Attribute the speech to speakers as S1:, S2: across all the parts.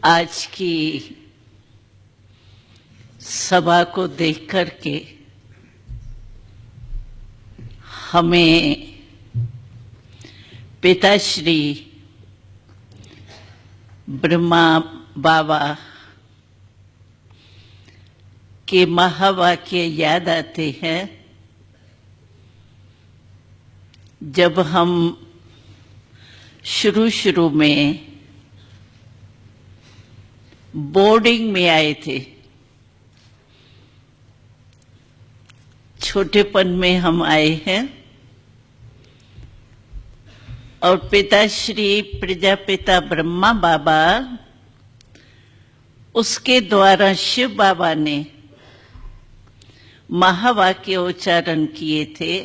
S1: आज की सभा को देख करके हमें पिताश्री ब्रह्मा बाबा के महावाक्य याद आते हैं। जब हम शुरू में बोर्डिंग में आए थे, छोटेपन में हम आए हैं और पिताश्री प्रजापिता ब्रह्मा बाबा, उसके द्वारा शिव बाबा ने महावाक्य उच्चारण किए थे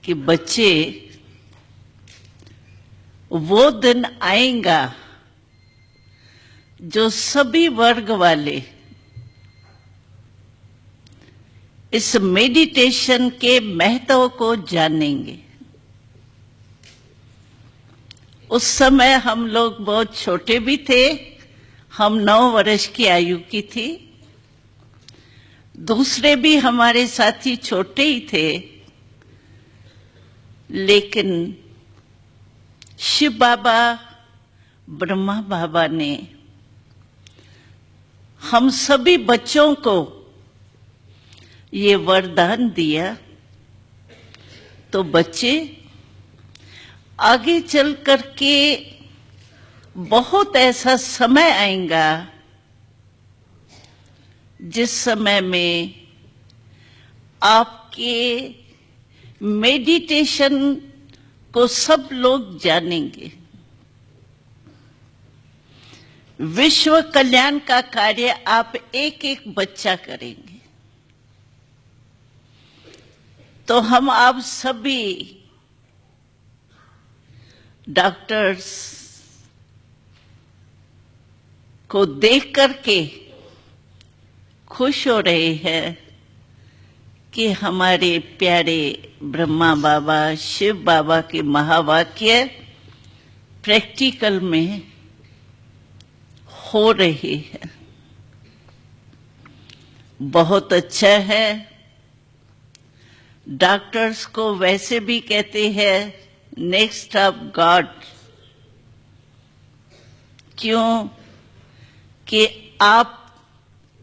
S1: कि बच्चे, वो दिन आएगा जो सभी वर्ग वाले इस मेडिटेशन के महत्व को जानेंगे। उस समय हम लोग बहुत छोटे भी थे, हम 9 वर्ष की आयु की थी, दूसरे भी हमारे साथी छोटे ही थे, लेकिन शिव बाबा ब्रह्मा बाबा ने हम सभी बच्चों को ये वरदान दिया। तो बच्चे आगे चल कर के बहुत ऐसा समय आएगा जिस समय में आपके मेडिटेशन को सब लोग जानेंगे। विश्व कल्याण का कार्य आप एक एक बच्चा करेंगे। तो हम आप सभी डॉक्टर्स को देख करके खुश हो रहे हैं कि हमारे प्यारे ब्रह्मा बाबा शिव बाबा के महावाक्य प्रैक्टिकल में हो रही है। बहुत अच्छा है। डॉक्टर्स को वैसे भी कहते हैं नेक्स्ट ऑफ गॉड। क्यों? कि आप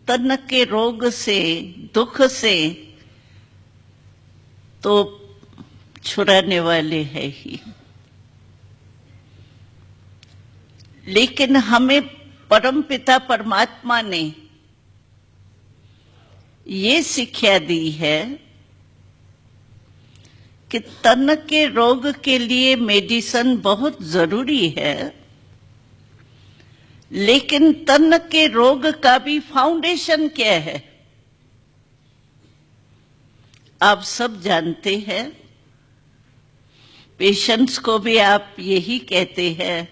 S1: तन के रोग से, दुख से तो छुड़ाने वाले हैं ही, लेकिन हमें परमपिता परमात्मा ने ये शिक्षा दी है कि तन के रोग के लिए मेडिसिन बहुत जरूरी है, लेकिन तन के रोग का भी फाउंडेशन क्या है आप सब जानते हैं। पेशेंट्स को भी आप यही कहते हैं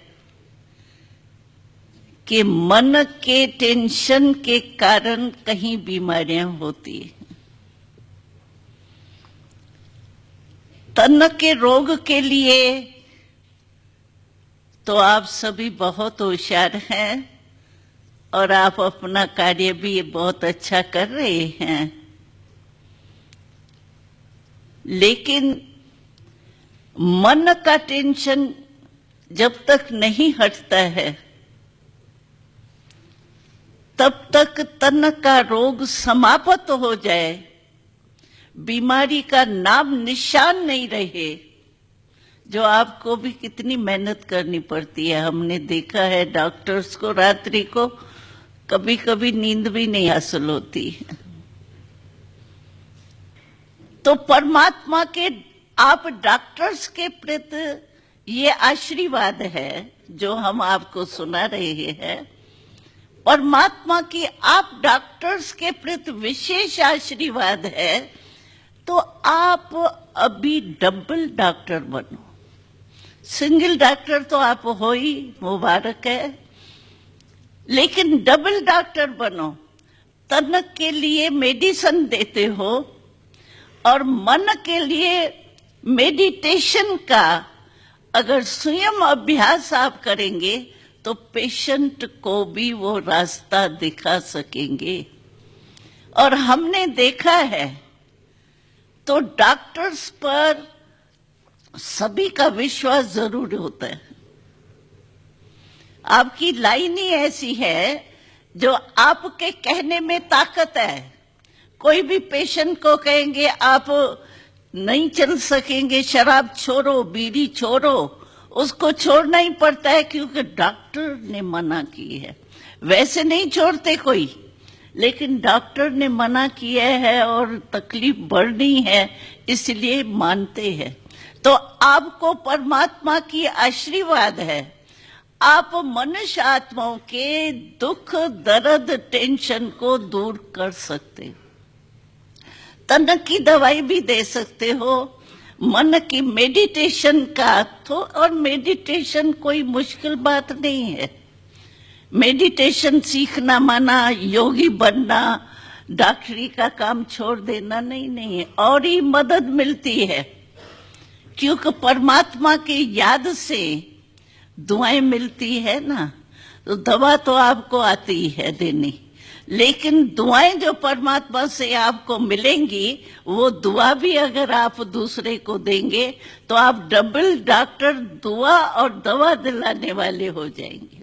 S1: कि मन के टेंशन के कारण कहीं बीमारियां होती हैं। तन के रोग के लिए तो आप सभी बहुत होशियार हैं और आप अपना कार्य भी बहुत अच्छा कर रहे हैं, लेकिन मन का टेंशन जब तक नहीं हटता है तब तक तन का रोग समाप्त हो जाए, बीमारी का नाम निशान नहीं रहे, जो आपको भी कितनी मेहनत करनी पड़ती है। हमने देखा है डॉक्टर्स को रात्रि को कभी कभी नींद भी नहीं हासिल होती है। तो परमात्मा के आप डॉक्टर्स के प्रति ये आशीर्वाद है जो हम आपको सुना रहे हैं। परमात्मा की आप डॉक्टर्स के प्रति विशेष आशीर्वाद है। तो आप अभी डबल डॉक्टर बनो। सिंगल डॉक्टर तो आप हो ही, मुबारक है, लेकिन डबल डॉक्टर बनो। तन के लिए मेडिसिन देते हो और मन के लिए मेडिटेशन का अगर स्वयं अभ्यास आप करेंगे तो पेशेंट को भी वो रास्ता दिखा सकेंगे। और हमने देखा है तो डॉक्टर्स पर सभी का विश्वास जरूर होता है। आपकी लाइन ही ऐसी है जो आपके कहने में ताकत है। कोई भी पेशेंट को कहेंगे आप नहीं चल सकेंगे, शराब छोड़ो, बीड़ी छोड़ो, उसको छोड़ना ही पड़ता है क्योंकि डॉक्टर ने मना की है। वैसे नहीं छोड़ते कोई, लेकिन डॉक्टर ने मना किया है और तकलीफ बढ़नी है इसलिए मानते हैं। तो आपको परमात्मा की आशीर्वाद है, आप मनुष्य आत्माओं के दुख, दर्द, टेंशन को दूर कर सकते हो। तन की दवाई भी दे सकते हो, मन की मेडिटेशन का तो, और मेडिटेशन कोई मुश्किल बात नहीं है। मेडिटेशन सीखना माना योगी बनना, डॉक्टरी का काम छोड़ देना नहीं है। और ही मदद मिलती है क्योंकि परमात्मा की याद से दुआएं मिलती है ना। तो दवा तो आपको आती है देनी, लेकिन दुआएं जो परमात्मा से आपको मिलेंगी, वो दुआ भी अगर आप दूसरे को देंगे तो आप डबल डॉक्टर, दुआ और दवा दिलाने वाले हो जाएंगे।